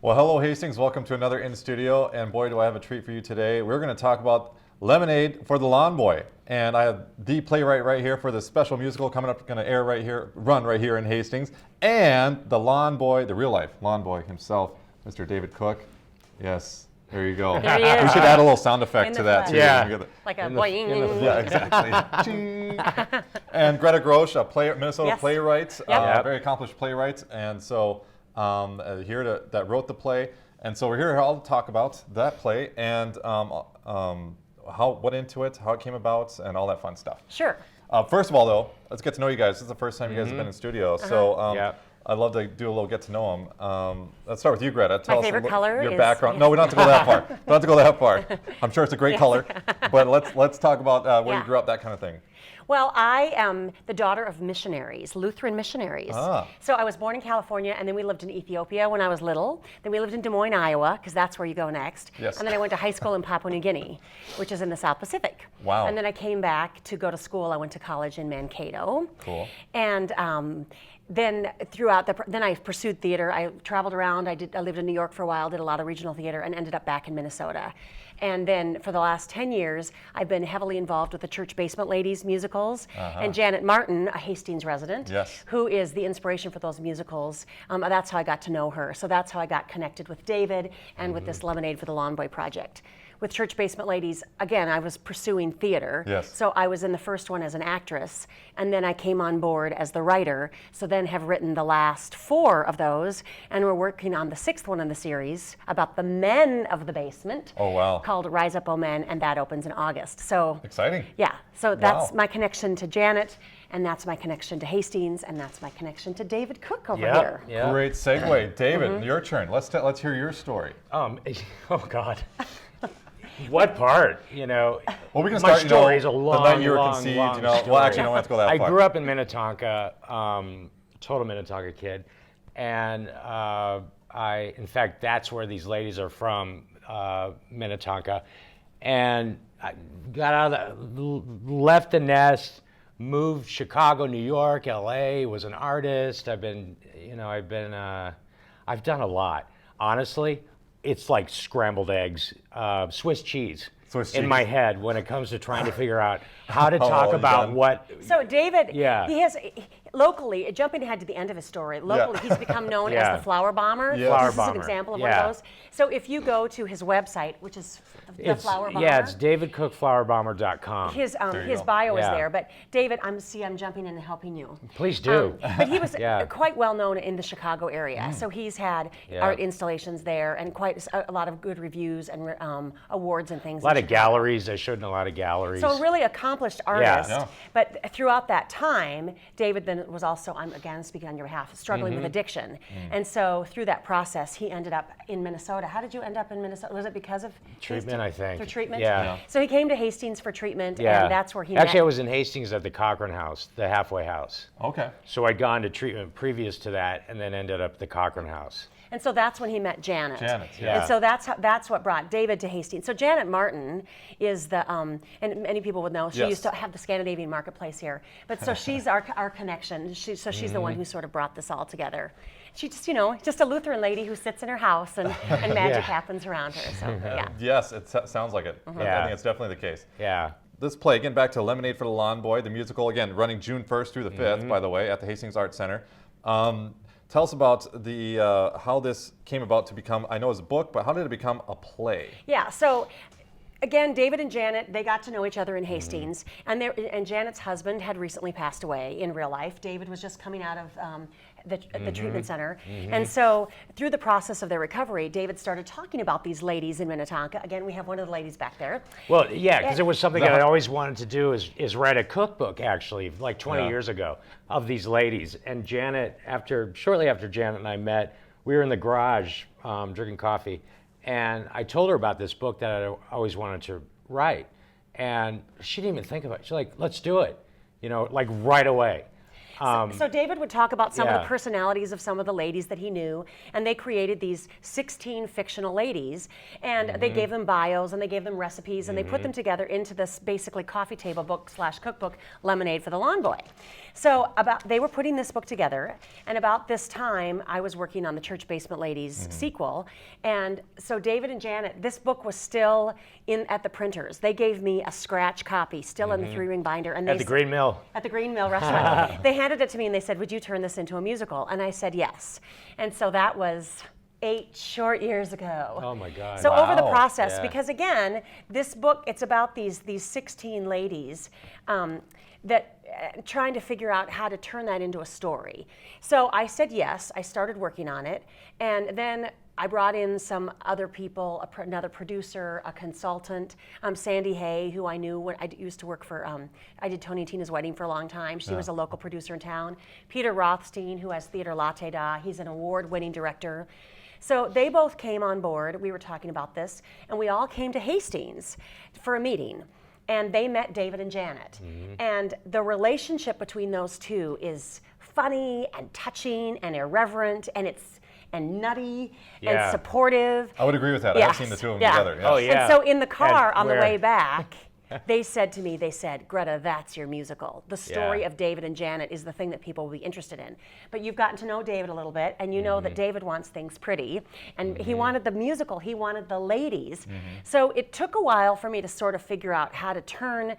Well, hello Hastings, welcome to another In Studio, and boy do I have a treat for you today. We're going to talk about Lemonade for the Lawnboy, and I have the playwright right here for this special musical coming up, going to air right here, run right here in Hastings, and the Lawnboy, the real life Lawnboy himself, Mr. David Cook. Yes, there you go. There he is. We should add a little sound effect to that too. Yeah. Like a boing. Yeah, exactly. Ching. And Greta Grosch, a Minnesota playwright, very accomplished playwright, and so that wrote the play, and so we're here all to talk about that play and what into it, how it came about, and all that fun stuff. Sure. First of all, though, let's get to know you guys. This is the first time you guys have been in studio, so I'd love to do a little get to know them. Let's start with you, Greta. Tell us favorite color your is background. No, we don't have to go that far. Don't have to go that far. I'm sure it's a great color, but let's talk about where you grew up, that kind of thing. Well, I am the daughter of missionaries, Lutheran missionaries. So I was born in California, and then we lived in Ethiopia when I was little. Then we lived in Des Moines, Iowa, because that's where you go next. Yes. And then I went to high school in Papua New Guinea, which is in the South Pacific. Wow. And then I came back to go to school. I went to college in Mankato. Cool. And then then I pursued theater. I traveled around. I lived in New York for a while, did a lot of regional theater, and ended up back in Minnesota. And then for the last 10 years, I've been heavily involved with the Church Basement Ladies musicals. And Janet Martin, a Hastings resident, who is the inspiration for those musicals, that's how I got to know her. So that's how I got connected with David and with this Lemonade for the Lawnboy project. With Church Basement Ladies, again, I was pursuing theater. Yes. So I was in the first one as an actress, and then I came on board as the writer, so then have written the last 4 of those, and we're working on the 6th one in the series about the men of the basement. Oh, wow. Called Rise Up, O Men, and that opens in August. So exciting. Yeah, so that's my connection to Janet, and that's my connection to Hastings, and that's my connection to David Cook over here. Yeah. Great segue. David, your turn. Let's hear your story. Oh, God. What part? Well, we can my start. story is a long, the night you were long, conceived. long Well, story. actually, don't have to go that far. I grew up in Minnetonka, total Minnetonka kid, and in fact, that's where these ladies are from, Minnetonka, and I got out left the nest, moved Chicago, New York, L.A. Was an artist. I've done a lot, honestly. It's like scrambled eggs, Swiss cheese in my head when it comes to trying to figure out how to talk about what. So David, he has locally, jumping ahead to the end of his story, locally he's become known as the Flower Bomber. Flower This is an example of one of those. So if you go to his website, which is the Flower Bomber. Yeah, it's davidcookflowerbomber.com. His bio is there, but David, I'm jumping in and helping you. Please do. But he was quite well known in the Chicago area, so he's had art installations there and quite a lot of good reviews and awards and things. A lot of galleries. I showed in a lot of galleries. So a really accomplished artist. But throughout that time, David then was also, I'm again speaking on your behalf, struggling with addiction. And so through that process, he ended up in Minnesota. How did you end up in Minnesota? Was it because of treatment? I think. For treatment? Yeah. So he came to Hastings for treatment, and that's where he met. Actually, I was in Hastings at the Cochran House, the halfway house. Okay. So I'd gone to treatment previous to that, and then ended up at the Cochran House. And so that's when he met Janet. Yeah. And so that's what brought David to Hastings. So Janet Martin is the, and many people would know, she used to have the Scandinavian Marketplace here. But so she's our connection. She's the one who sort of brought this all together. She just, just a Lutheran lady who sits in her house and magic happens around her. So, Yes, it sounds like it. I think it's definitely the case. Yeah. This play, again, back to Lemonade for the Lawnboy, the musical, again, running June 1st through the 5th, by the way, at the Hastings Arts Center. Tell us about the how this came about to become, I know it's a book, but how did it become a play? Yeah, so again, David and Janet, they got to know each other in Hastings, and Janet's husband had recently passed away in real life. David was just coming out of the treatment center. And so through the process of their recovery, David started talking about these ladies in Minnetonka. Again, we have one of the ladies back there. Well, yeah, because it was something that I always wanted to do is write a cookbook, actually, like 20 years ago, of these ladies. And Janet, shortly after Janet and I met, we were in the garage drinking coffee, and I told her about this book that I always wanted to write. And she didn't even think about it. She's like, let's do it, like right away. So David would talk about some of Yeah. the personalities of some of the ladies that he knew, and they created these 16 fictional ladies, and they gave them bios, and they gave them recipes, and they put them together into this basically coffee table book / cookbook, Lemonade for the Lawnboy. So they were putting this book together, and about this time, I was working on the Church Basement Ladies sequel, and so David and Janet, this book was still at the printers. They gave me a scratch copy, still in the 3-ring binder, and At the Green Mill. at the Green Mill restaurant. They handed it to me and they said, "Would you turn this into a musical?" And I said yes. And so that was 8 short years ago. Oh my God. So over the Wow. process, Yeah. because again, this book, it's about these 16 ladies that trying to figure out how to turn that into a story. So I said yes, I started working on it, and then I brought in some other people, another producer, a consultant, Sandy Hay, who I knew when I used to work for, I did Tony and Tina's Wedding for a long time. She was a local producer in town. Peter Rothstein, who has Theater Latte Da, he's an award-winning director. So they both came on board, we were talking about this, and we all came to Hastings for a meeting. And they met David and Janet. And the relationship between those two is funny and touching and irreverent, and nutty and Yeah. supportive. I would agree with that. Yes. I've seen the two of them Yeah. together. Yes. Oh, yeah. And so in the car And on the where- way back, they said to me, Greta, that's your musical. The story Yeah. of David and Janet is the thing that people will be interested in. But you've gotten to know David a little bit, and you know that David wants things pretty, and he wanted the musical, he wanted the ladies. So it took a while for me to sort of figure out how to turn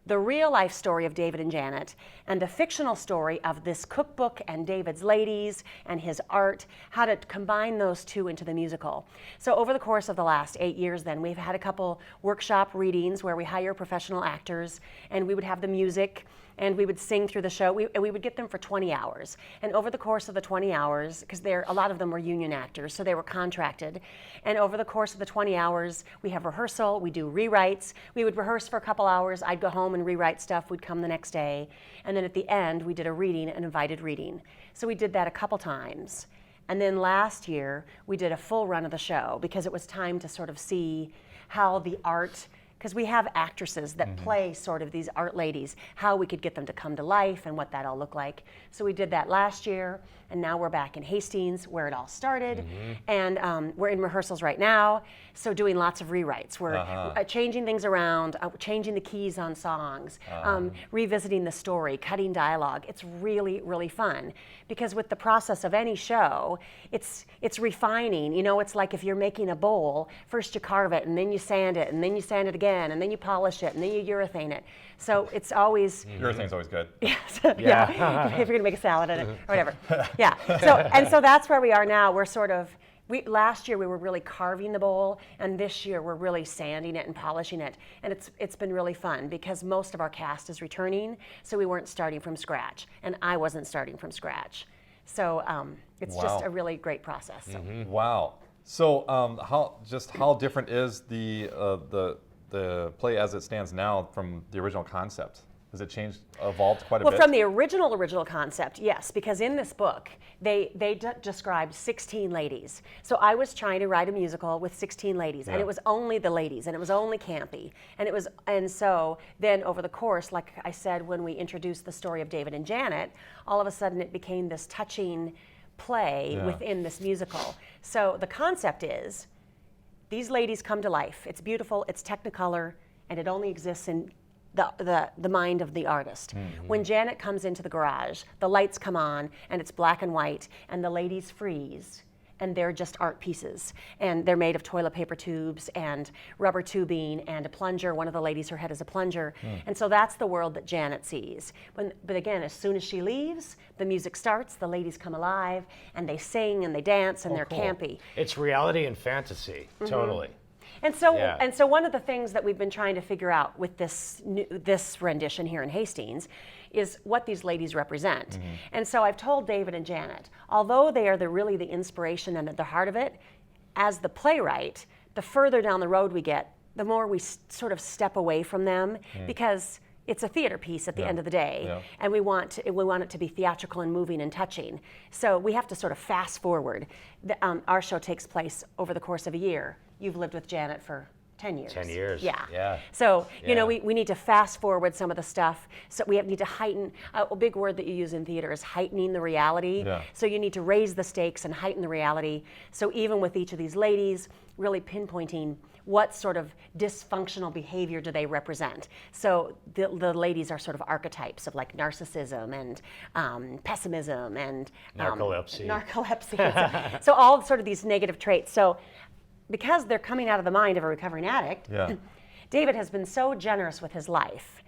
the real life story of David and Janet and the fictional story of this cookbook and David's ladies and his art, how to combine those two into the musical. So over the course of the last 8 years then, we've had a couple workshop readings where we hire professional actors and we would have the music and we would sing through the show, and we would get them for 20 hours. And over the course of the 20 hours, because a lot of them were union actors, so they were contracted, and over the course of the 20 hours, we have rehearsal, we do rewrites, we would rehearse for a couple hours, I'd go home and rewrite stuff, we'd come the next day, and then at the end, we did a reading, an invited reading. So we did that a couple times. And then last year, we did a full run of the show, because it was time to sort of see how the art, because we have actresses that play sort of these art ladies, how we could get them to come to life and what that all looked like. So we did that last year, and now we're back in Hastings where it all started, and we're in rehearsals right now, so doing lots of rewrites. We're changing things around, changing the keys on songs, revisiting the story, cutting dialogue. It's really, really fun, because with the process of any show, it's refining. You know, it's like if you're making a bowl, first you carve it, and then you sand it, and then you sand it again, and then you polish it, and then you urethane it. So it's always Urethane's always good. yeah. If you're gonna make a salad in it or whatever. Yeah. So that's where we are now. We're sort of last year we were really carving the bowl, and this year we're really sanding it and polishing it. And it's been really fun because most of our cast is returning, so we weren't starting from scratch, and I wasn't starting from scratch. So it's just Wow. a really great process. So. Wow. So how different is the play as it stands now from the original concept? Has it changed, evolved quite a bit? Well, from the original concept, yes, because in this book, they described 16 ladies. So I was trying to write a musical with 16 ladies, and it was only the ladies, and it was only campy. And so then over the course, like I said, when we introduced the story of David and Janet, all of a sudden it became this touching play within this musical. So the concept is, these ladies come to life. It's beautiful, it's Technicolor, and it only exists in the mind of the artist. When Janet comes into the garage, the lights come on, and it's black and white, and the ladies freeze, and they're just art pieces. And they're made of toilet paper tubes and rubber tubing and a plunger. One of the ladies, her head is a plunger. And so that's the world that Janet sees. But again, as soon as she leaves, the music starts, the ladies come alive, and they sing and they dance, and they're cool. campy. It's reality and fantasy, totally. And so one of the things that we've been trying to figure out with this rendition here in Hastings is what these ladies represent. And so I've told David and Janet, although they are really the inspiration and at the heart of it, as the playwright, the further down the road we get, the more we sort of step away from them, because it's a theater piece at the end of the day, and we want it to be theatrical and moving and touching. So we have to sort of fast forward. Our show takes place over the course of a year. You've lived with Janet for 10 years. 10 years. Yeah. Yeah. So, you know, Yeah. we need to fast forward some of the stuff. So we need to heighten, a big word that you use in theater is heightening the reality. Yeah. So you need to raise the stakes and heighten the reality. So even with each of these ladies, really pinpointing what sort of dysfunctional behavior do they represent. So the ladies are sort of archetypes of like narcissism and pessimism and Narcolepsy. narcolepsy. So all sort of these negative traits. So because they're coming out of the mind of a recovering addict, Yeah. David has been so generous with his life,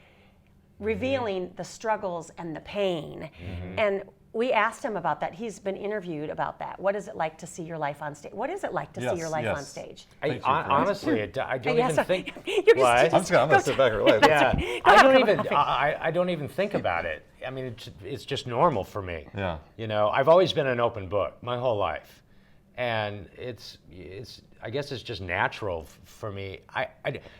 revealing the struggles and the pain. And we asked him about that. He's been interviewed about that. What is it like to see your life on stage? What is it like to see your life on stage? Thank you for Honestly, I don't Yes, even think. you're What? I'm gonna sit back and relax. Yeah, Go I have a don't cup of even. coffee. I don't even think about it. I mean, it's just normal for me. Yeah. You know, I've always been an open book my whole life, and it's. I guess it's just natural for me.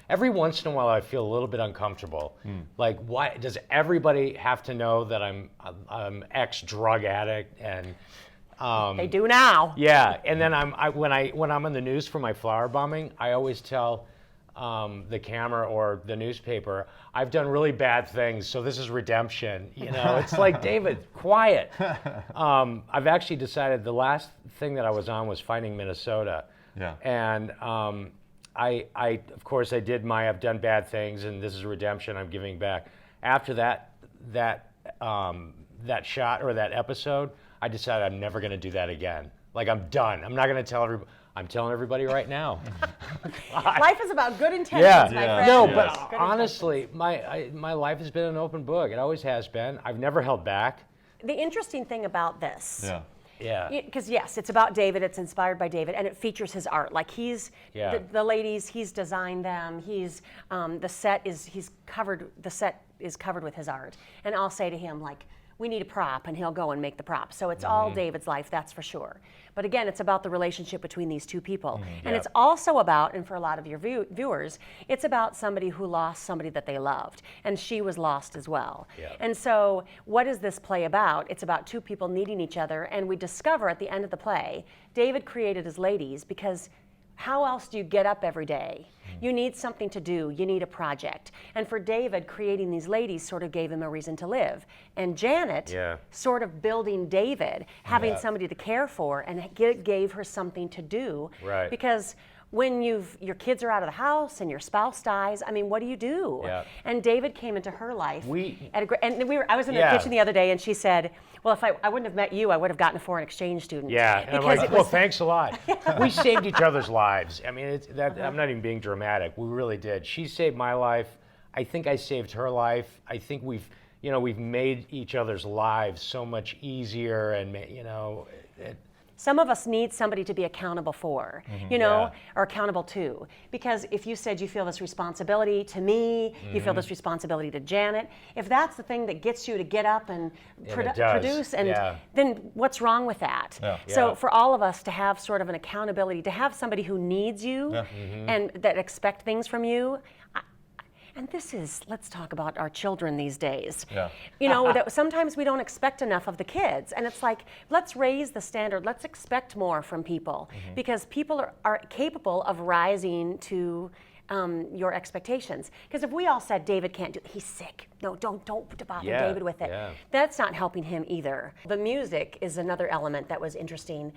Every once in a while, I feel a little bit uncomfortable. Like, why does everybody have to know that I'm ex-drug addict and? They do now. Yeah, and then when I'm in the news for my flower bombing, I always tell the camera or the newspaper, I've done really bad things, so this is redemption. You know, it's like, David, quiet. I've actually decided the last thing that I was on was Finding Minnesota. Yeah. And I of course I did my I've done bad things and this is redemption. I'm giving back. After that shot or that episode, I decided I'm never going to do that again. Like, I'm done. I'm not going to tell everybody. I'm telling everybody right now. Life is about good intentions, Yeah. my Yeah. friend. No, Yes. but Good honestly, my life has been an open book. It always has been. I've never held back. The interesting thing about this, Yeah. Yeah. because yes, it's about David, it's inspired by David, and it features his art. Like Yeah. the ladies, he's designed them. The set is covered with his art. And I'll say to him, like, we need a prop, and he'll go and make the prop. So it's all David's life, that's for sure. But again, it's about the relationship between these two people. And Yep. it's also about, and for a lot of your viewers, it's about somebody who lost somebody that they loved. And she was lost as well. Yep. And so what is this play about? It's about two people needing each other. And we discover at the end of the play, David created his ladies because how else do you get up every day? You need something to do. You need a project. And for David, creating these ladies sort of gave him a reason to live. And Janet, Yeah. sort of building David, having Yeah. somebody to care for, and gave her something to do. Right. Because when your kids are out of the house and your spouse dies, I mean, what do you do? Yeah. And David came into her life. I was in the Yeah. kitchen the other day, and she said, "Well, if I wouldn't have met you, I would have gotten a foreign exchange student." Yeah, and I'm Because like, it well, was- thanks a lot. We saved each other's lives. I mean, I'm not even being dramatic. We really did. She saved my life. I think I saved her life. I think we've made each other's lives so much easier, and Some of us need somebody to be accountable for, Yeah. or accountable to. Because if you said you feel this responsibility to me, you feel this responsibility to Janet, if that's the thing that gets you to get up and it does. produce, and Yeah. then what's wrong with that? Yeah. So Yeah. for all of us to have sort of an accountability, to have somebody who needs you Yeah. and that expect things from you, and let's talk about our children these days. Yeah. That sometimes we don't expect enough of the kids. And it's like, let's raise the standard. Let's expect more from people because people are capable of rising to your expectations. Because if we all said, David can't do it, he's sick. No, don't bother Yeah, David with it. yeah. That's not helping him either. The music is another element that was interesting,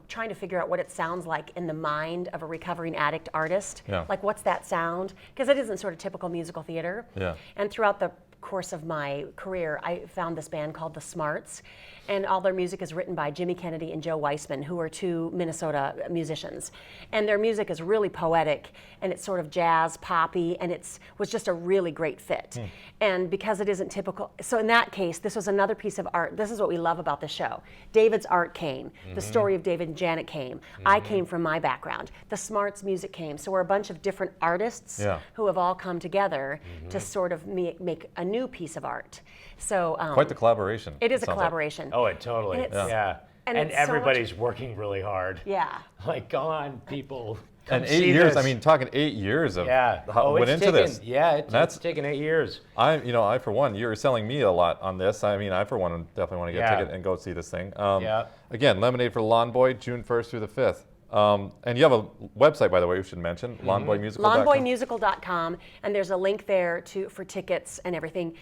trying to figure out what it sounds like in the mind of a recovering addict artist. Yeah. Like, what's that sound? Because it isn't sort of typical musical theater. Yeah. And throughout the course of my career, I found this band called The Smarts, and all their music is written by Jimmy Kennedy and Joe Weissman, who are two Minnesota musicians. And their music is really poetic, and it's sort of jazz, poppy, and was just a really great fit. And because it isn't typical, so in that case, this was another piece of art. This is what we love about the show. David's art came. The story of David and Janet came. I came from my background. The Smarts music came. So we're a bunch of different artists Yeah. who have all come together to sort of make a new piece of art. So Quite the collaboration. it is a sounds like. collaboration. Oh, it totally. And it's- Yeah. and And it's so much- everybody's working really hard. Yeah. Like, come on, people. Come And see 8 years. this. I mean, talking 8 years of Yeah. how went it's into taken, this. Yeah, And that's it's taken 8 years. I for one, you're selling me a lot on this. I mean, I for one definitely want to get a Yeah. ticket and go see this thing. Yeah. Again, Lemonade for Lawnboy, June 1st through the 5th. And you have a website, by the way, we should mention, lawnboymusical.com. Lawnboymusical.com, and there's a link there for tickets and everything.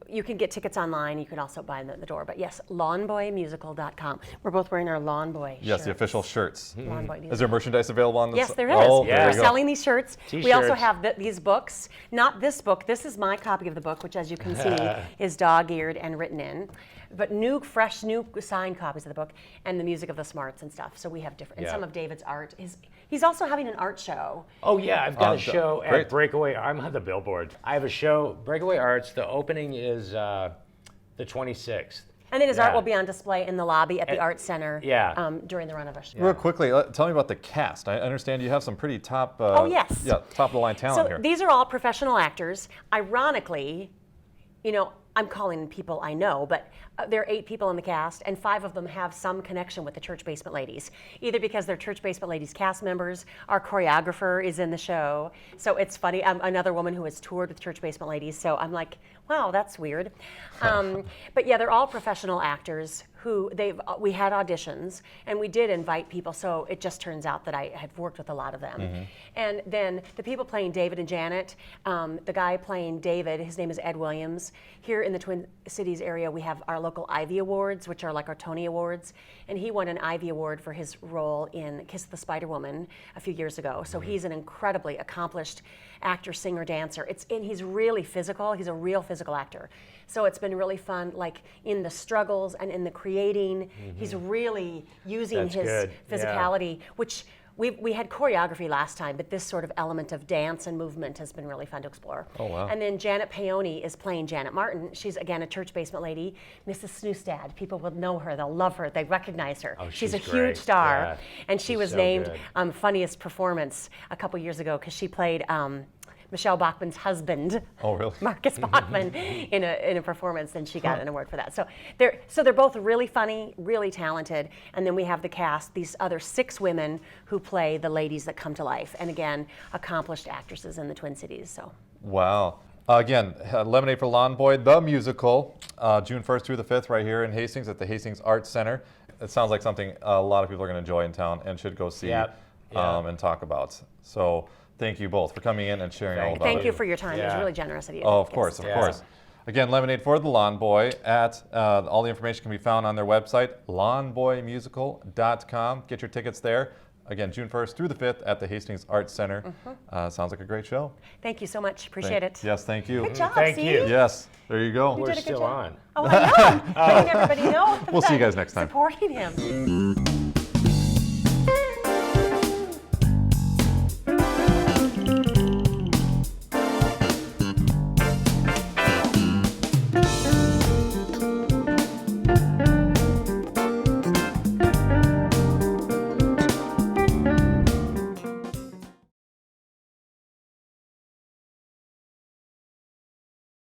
You can get tickets online. You can also buy them at the door. But yes, lawnboymusical.com. We're both wearing our Lawnboy shirts. Yes, the official shirts. Lawnboy Is there merchandise available on this? Yes, there is. Oh, Yeah. there We're you go. selling these shirts. We also T-shirts. have these books. Not this book. This is my copy of the book, which, as you can see, is dog-eared and written in. But fresh, new signed copies of the book, and the music of the Smarts and stuff. So we have different, and Yeah. some of David's art. He's also having an art show. Oh yeah, I've got a show great. at Breakaway. I'm on the billboard. I have a show, Breakaway Arts. The opening is the 26th. And then his art Yeah. will be on display in the lobby at the And- Art Center yeah. During the run of a show. Real quickly, tell me about the cast. I understand you have some pretty top, Oh, yes. yeah, top of the line talent So here. these are all professional actors. Ironically, I'm calling people I know, but there are 8 people in the cast, and 5 of them have some connection with the Church Basement Ladies, either because they're Church Basement Ladies cast members. Our choreographer is in the show, so it's funny. I'm another woman who has toured with Church Basement Ladies, so I'm like, wow, that's weird. But yeah, they're all professional actors who we had auditions, and we did invite people, so it just turns out that I had worked with a lot of them. And then the people playing David and Janet, the guy playing David, his name is Ed Williams. Here in the Twin Cities area, we have our local Ivy Awards, which are like our Tony Awards, and he won an Ivy Award for his role in Kiss the Spider Woman a few years ago. So he's an incredibly accomplished actor, singer, dancer. He's really physical. He's a real physical actor. So it's been really fun, like in the struggles and in the creating. He's really using That's his good. physicality, which we had choreography last time, but this sort of element of dance and movement has been really fun to explore. Oh, wow. And then Janet Paoni is playing Janet Martin. She's, again, a Church Basement Lady. Mrs. Snoostad. People will know her. They'll love her. They recognize her. Oh, she's a she's huge great. star. Yeah. And she She's was so named good. Funniest Performance a couple years ago because she played Michelle Bachman's husband, Oh, really? Marcus Bachman, in a performance, and she got an award for that. So they're both really funny, really talented, and then we have the cast, these other 6 women who play the ladies that come to life, and again, accomplished actresses in the Twin Cities. So Wow. Again, Lemonade for Lawnboy, the musical, June 1st through the 5th, right here in Hastings at the Hastings Arts Center. It sounds like something a lot of people are going to enjoy in town and should go see Yep. Yeah. and talk about. So thank you both for coming in and sharing all about thank it. you for your time. It was Yeah. really generous of you. Oh, of Yes. course, of Yeah. course. Again, Lemonade for the Lawnboy at all the information can be found on their website, lawnboymusical.com. Get your tickets there. Again, June 1st through the 5th at the Hastings Arts Center. Sounds like a great show. Thank you so much. Appreciate it. Yes, thank you. Good job. Thank see? you. Yes, there you go. You We're did a good still job. on. Oh, I know. Letting everybody know. We'll see you guys next time. Supporting him.